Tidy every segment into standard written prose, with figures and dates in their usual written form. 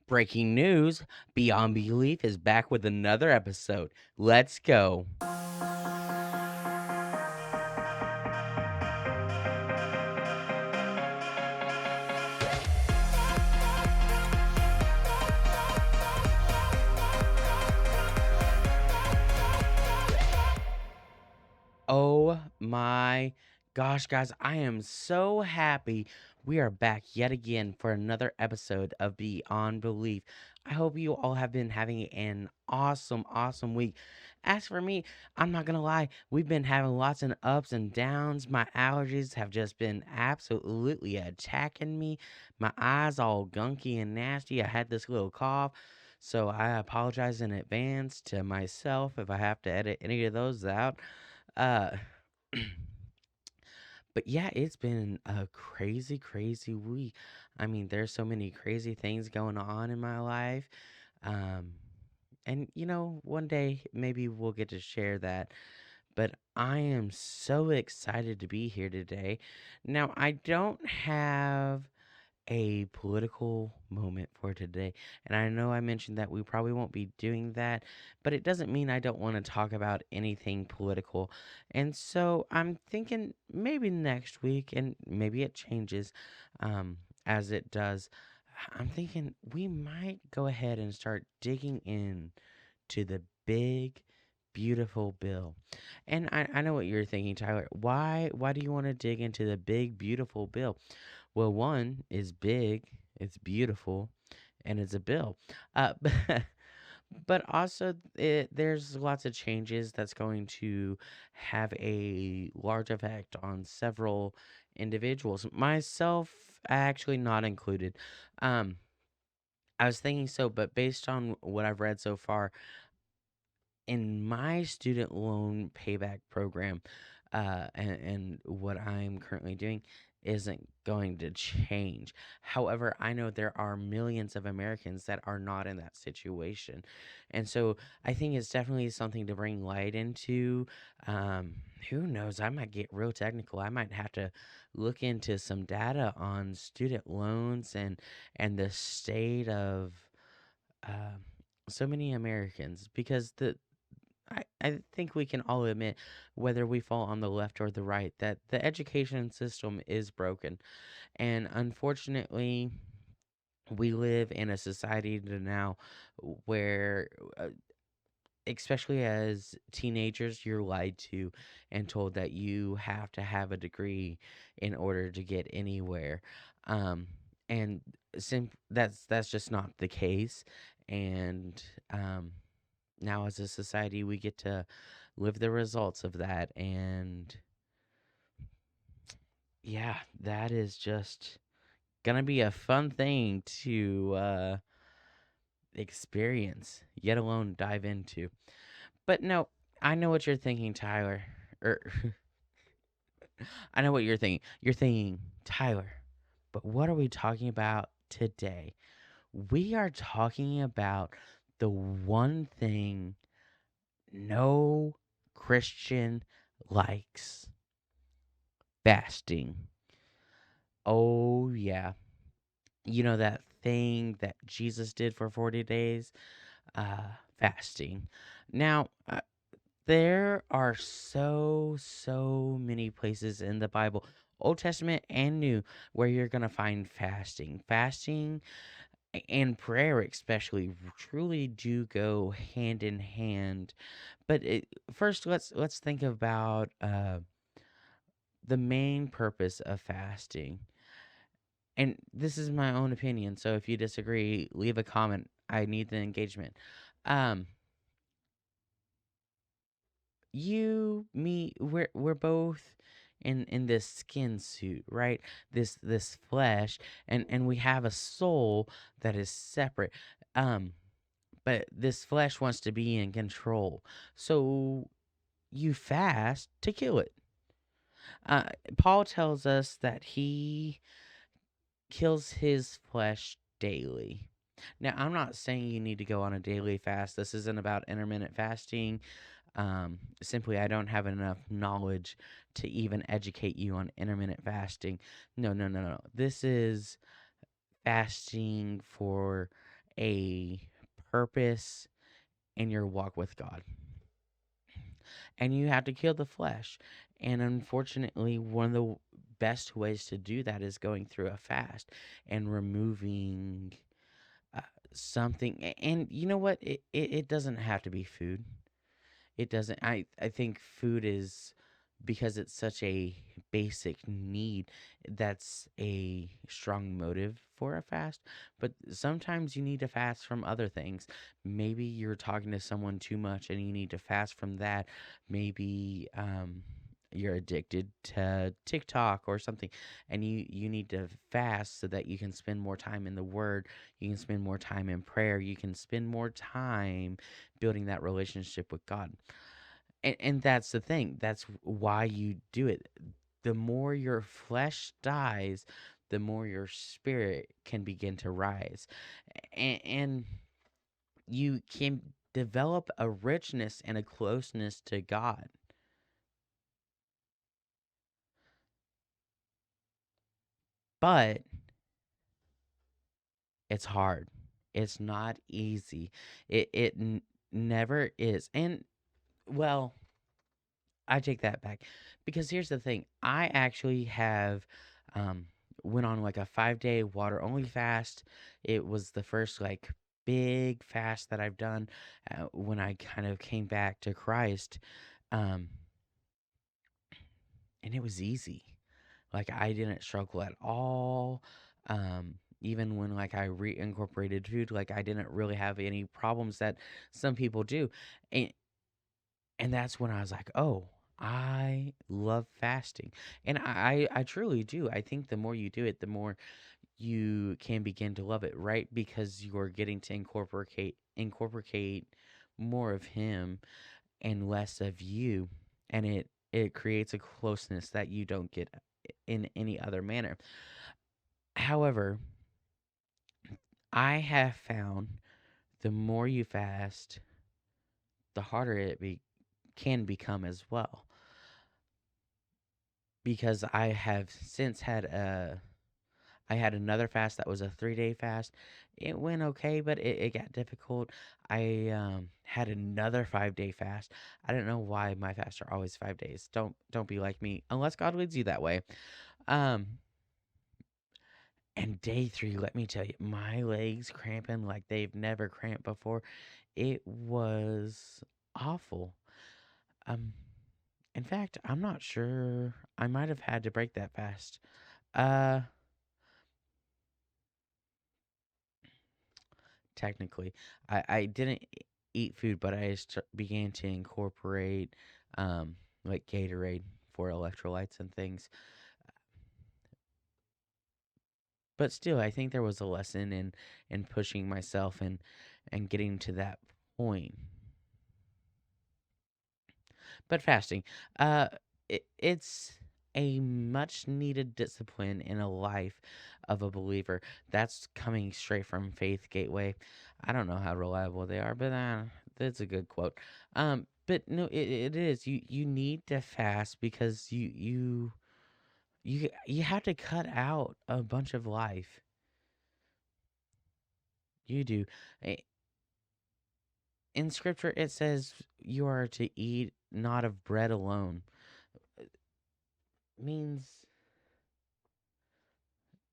Breaking news, Beyond Belief is back with another episode. Let's go. Oh my gosh, guys, I am so happy we are back yet again for another episode of Beyond Belief. I hope you all have been having an awesome week. As for me, I'm not gonna lie, we've been having lots of ups and downs. My allergies have just been absolutely attacking me. My eyes all gunky and nasty. I had this little cough. So I apologize in advance to myself if I have to edit any of those out. Uh, but yeah, it's been a crazy week. I mean, there's so many crazy things going on in my life. Um, and one day maybe we'll get to share that. But I am so excited to be here today. Now, I don't have a political moment for today. And I know I mentioned that we probably won't be doing that, but it doesn't mean I don't want to talk about anything political. And so I'm thinking maybe next week, and maybe it changes as it does. I'm thinking we might go ahead and start digging in to the big, beautiful bill. And I know what you're thinking, Tyler. Why do you want to dig into the big, beautiful bill? Well, one is big, it's beautiful, and it's a bill. But also, there's lots of changes that's going to have a large effect on several individuals. Myself, actually not included. Um, I was thinking so, but based on what I've read so far, in my student loan payback program, and what I'm currently doing isn't going to change. However, I know there are millions of Americans that are not in that situation. And so I think it's definitely something to bring light into. Who knows? I might get real technical. I might have to look into some data on student loans and the state of um so many Americans because I think we can all admit, whether we fall on the left or the right, that the education system is broken. And unfortunately, we live in a society now where, especially as teenagers, you're lied to and told that you have to have a degree in order to get anywhere. Um, and that's just not the case. And now as a society we get to live the results of that, and yeah, that is just gonna be a fun thing to experience, yet alone dive into. But no, I know what you're thinking, Tyler. Or I know what you're thinking, Tyler, but what are we talking about today? We are talking about the one thing no Christian likes: fasting. Oh, yeah. You know that thing that Jesus did for 40 days? Fasting. Now, there are so many places in the Bible, Old Testament and New, where you're going to find fasting. Fasting and prayer, especially, truly do go hand in hand. But first, let's think about the main purpose of fasting. And this is my own opinion, so if you disagree, leave a comment. I need the engagement. Um, we're both in this skin suit, right? This flesh, and we have a soul that is separate. Um, but this flesh wants to be in control, so you fast to kill it. Paul tells us that he kills his flesh daily. Now, I'm not saying you need to go on a daily fast. This isn't about intermittent fasting. Simply, I don't have enough knowledge to even educate you on intermittent fasting. No. This is fasting for a purpose in your walk with God. And you have to kill the flesh. And unfortunately, one of the best ways to do that is going through a fast and removing uh, something. And you know what? It doesn't have to be food. It doesn't. I think food is, because it's such a basic need, that's a strong motive for a fast. But sometimes you need to fast from other things. Maybe you're talking to someone too much and you need to fast from that. Maybe you're addicted to TikTok or something, and you need to fast so that you can spend more time in the Word. You can spend more time in prayer. You can spend more time building that relationship with God. And that's the thing. That's why you do it. The more your flesh dies, the more your spirit can begin to rise. And you can develop a richness and a closeness to God. But it's hard. It's not easy. It never is. And well, I take that back, because here's the thing. I actually have um went on like a 5-day water only fast. It was the first like big fast that I've done when I kind of came back to Christ. Um and it was easy. Like I didn't struggle at all. Even when like I reincorporated food, like I didn't really have any problems that some people do. And And that's when I was like, "Oh, I love fasting." And I truly do. I think the more you do it, the more you can begin to love it, right? Because you're getting to incorporate more of him and less of you. And it creates a closeness that you don't get in any other manner. However, I have found the more you fast, the harder can become as well, because I had another fast that was a 3-day fast. It went okay, but it got difficult. I had another 5-day fast. I don't know why my fasts are always 5 days. Don't be like me unless God leads you that way. Um, and day 3, let me tell you, my legs cramping like they've never cramped before. It was awful. Um, in fact, I'm not sure. I might have had to break that fast. Uh, Technically, I didn't eat food, but I began to incorporate like Gatorade for electrolytes and things. But still, I think there was a lesson in pushing myself and getting to that point. But fasting, uh, it's a much needed discipline in a life of a believer. That's coming straight from Faith Gateway. I don't know how reliable they are, but that's a good quote. But no, it is. You need to fast because you have to cut out a bunch of life. You do. Eh, In Scripture, it says you are to eat not of bread alone. Means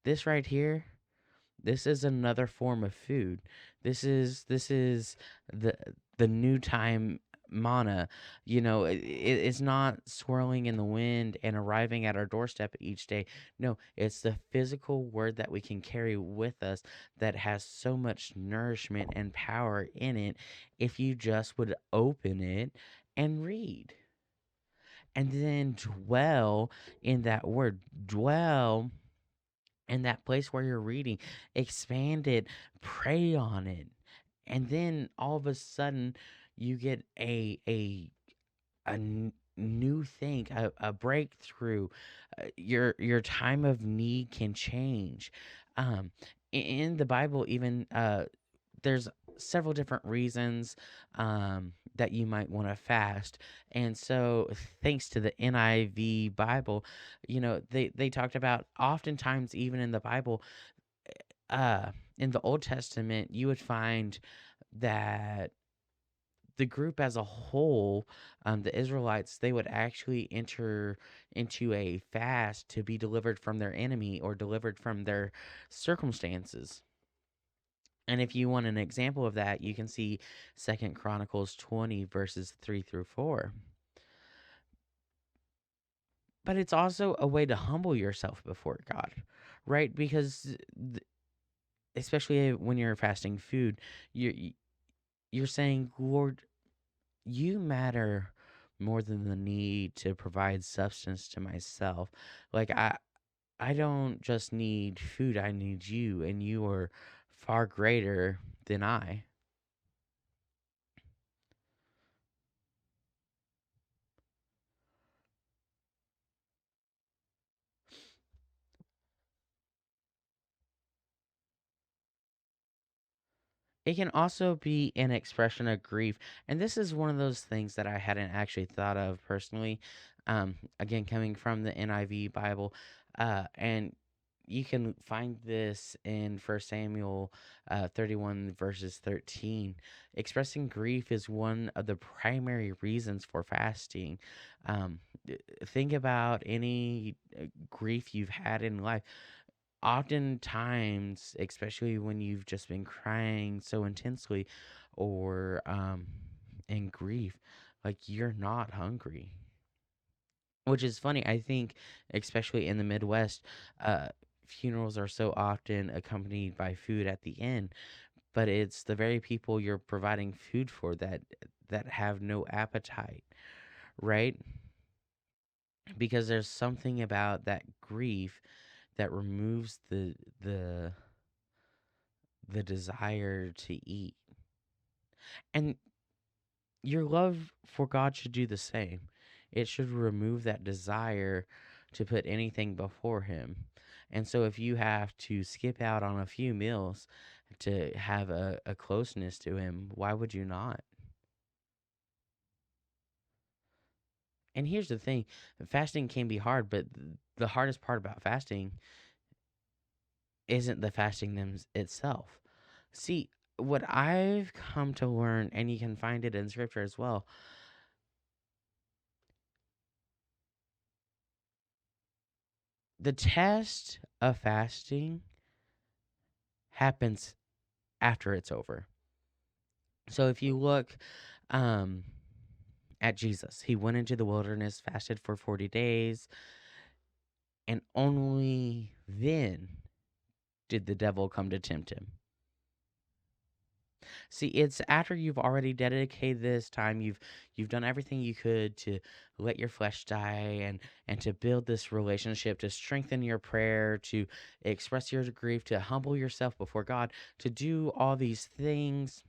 this right here. This is another form of food. This is the the new time manna. It's not swirling in the wind and arriving at our doorstep each day. No, it's the physical word that we can carry with us that has so much nourishment and power in it if you just would open it and read. And then dwell in that word. Dwell in that place where you're reading, expand it, pray on it, and then all of a sudden you get new thing, a breakthrough. Your time of need can change. In the Bible, even there's several different reasons that you might want to fast. And so, thanks to the NIV Bible, they talked about oftentimes, even in the Bible, uh, in the Old Testament, you would find that the group as a whole, the Israelites, they would actually enter into a fast to be delivered from their enemy or delivered from their circumstances. And if you want an example of that, you can see Second Chronicles 20 verses 3 through 4. But it's also a way to humble yourself before God, right? Because especially when you're fasting food, you're saying, Lord, you matter more than the need to provide substance to myself. Like I don't just need food, I need you, and you are far greater than I. It can also be an expression of grief. And this is one of those things that I hadn't actually thought of personally. Again, coming from the NIV Bible. And you can find this in First Samuel 31, verses 13. Expressing grief is one of the primary reasons for fasting. Um, think about any grief you've had in life. Oftentimes, especially when you've just been crying so intensely or in grief, like you're not hungry. Which is funny. I think, especially in the Midwest, uh, funerals are so often accompanied by food at the end, but it's the very people you're providing food for that have no appetite, right? Because there's something about that grief that removes the desire to eat. And your love for God should do the same. It should remove that desire to put anything before Him. And so, if you have to skip out on a few meals to have a closeness to Him, why would you not? And here's the thing, fasting can be hard, but the hardest part about fasting isn't the fasting itself. See, what I've come to learn, and you can find it in scripture as well, the test of fasting happens after it's over. So if you look um, at Jesus, he went into the wilderness, fasted for 40 days, and only then did the devil come to tempt him. See, it's after you've already dedicated this time, you've done everything you could to let your flesh die and to build this relationship, to strengthen your prayer, to express your grief, to humble yourself before God, to do all these things.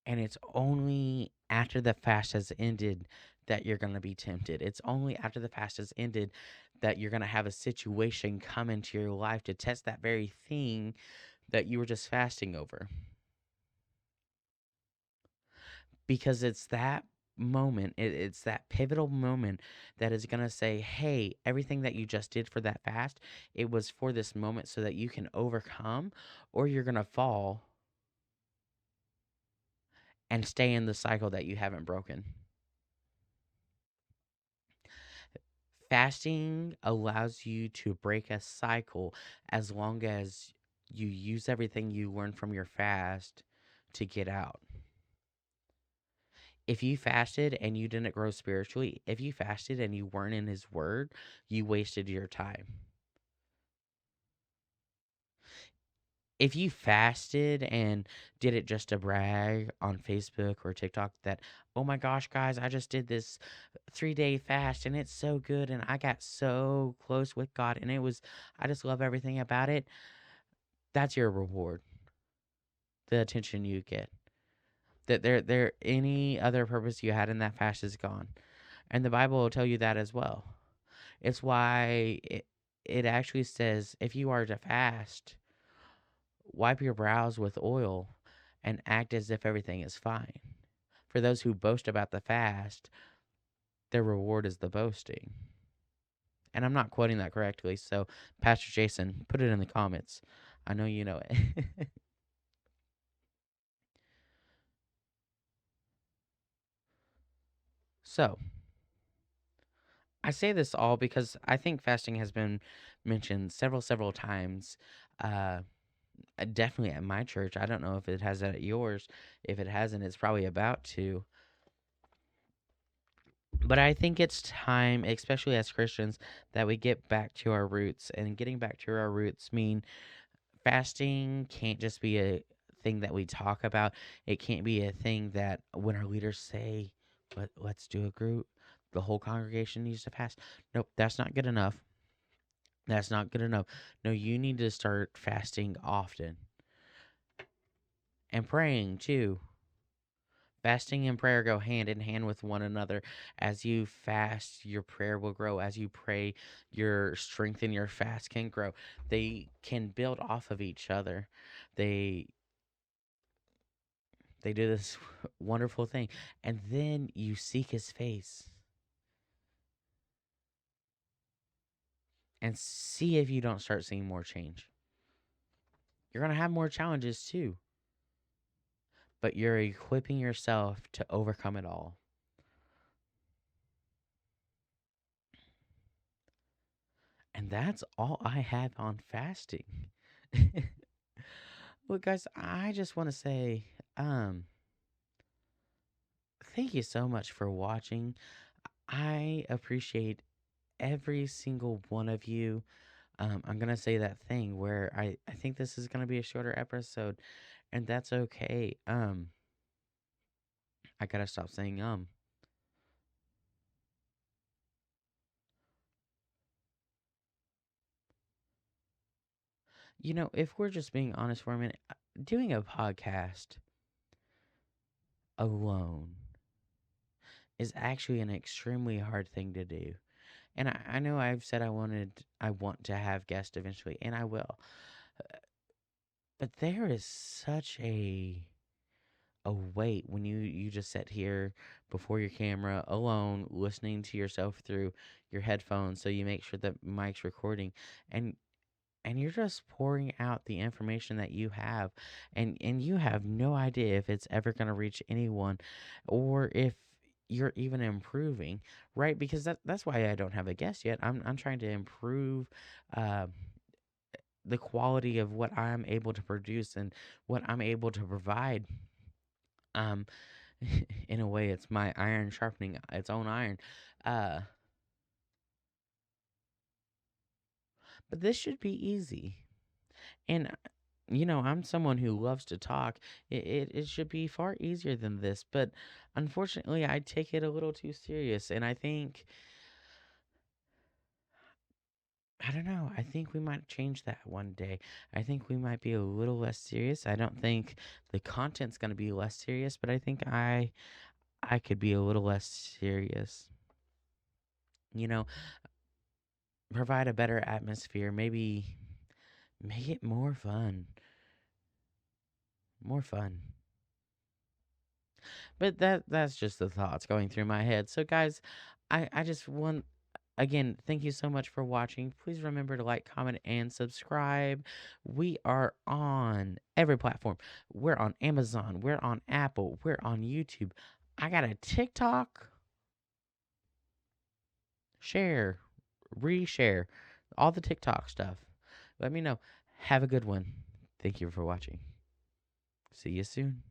And it's only after the fast has ended that you're going to be tempted. It's only after the fast has ended that you're going to have a situation come into your life to test that very thing that you were just fasting over. Because it's that moment, it's that pivotal moment that is going to say, hey, everything that you just did for that fast, it was for this moment so that you can overcome, or you're going to fall and stay in the cycle that you haven't broken. Fasting allows you to break a cycle as long as you use everything you learned from your fast to get out. If you fasted and you didn't grow spiritually, if you fasted and you weren't in His Word, you wasted your time. If you fasted and did it just to brag on Facebook or TikTok that, oh my gosh, guys, I just did this 3-day fast and it's so good and I got so close with God and I just love everything about it, that's your reward, the attention you get. That any other purpose you had in that fast is gone. And the Bible will tell you that as well. It's why it actually says if you are to fast, wipe your brows with oil and act as if everything is fine. For those who boast about the fast, their reward is the boasting. And I'm not quoting that correctly, so Pastor Jason, put it in the comments. I know you know it. So, I say this all because I think fasting has been mentioned several times. Uh, Definitely at my church. I don't know if it has at yours. If it hasn't, it's probably about to. But I think it's time, especially as Christians, that we get back to our roots. And getting back to our roots mean fasting can't just be a thing that we talk about. It can't be a thing that when our leaders say, let's do a group, the whole congregation needs to fast. Nope, that's not good enough. That's not good enough. No, you need to start fasting often and praying too. Fasting and prayer go hand in hand with one another. As you fast, your prayer will grow. As you pray, your strength in your fast can grow. They can build off of each other. They they do this wonderful thing. And then you seek his face and see if you don't start seeing more change. You're going to have more challenges too, but you're equipping yourself to overcome it all. And that's all I have on fasting. Well, guys, I just want to say, um, thank you so much for watching. I appreciate every single one of you. I'm gonna say that thing where I think this is gonna be a shorter episode, and that's okay. I gotta stop saying if we're just being honest for a minute, doing a podcast alone is actually an extremely hard thing to do. And I know I've said I want to have guests eventually, and I will. But there is such a weight when you just sit here before your camera alone, listening to yourself through your headphones, so you make sure that mic's recording, and and you're just pouring out the information that you have, and you have no idea if it's ever going to reach anyone, or if you're even improving, right? Because that's why I don't have a guest yet. I'm trying to improve uh, the quality of what I'm able to produce and what I'm able to provide. Um, in a way, it's my iron sharpening its own iron. Uh, but this should be easy. And I'm someone who loves to talk. It should be far easier than this, but unfortunately, I take it a little too serious. And I don't know, I think we might change that one day. I think we might be a little less serious. I don't think the content's going to be less serious, but I think I could be a little less serious. You know, provide a better atmosphere, maybe make it more fun. More fun. But that's just the thoughts going through my head. So guys, I just want again, thank you so much for watching. Please remember to like, comment, and subscribe. We are on every platform. We're on Amazon, we're on Apple, we're on YouTube. I got a TikTok. Share, reshare, all the TikTok stuff. Let me know. Have a good one. Thank you for watching. See you soon.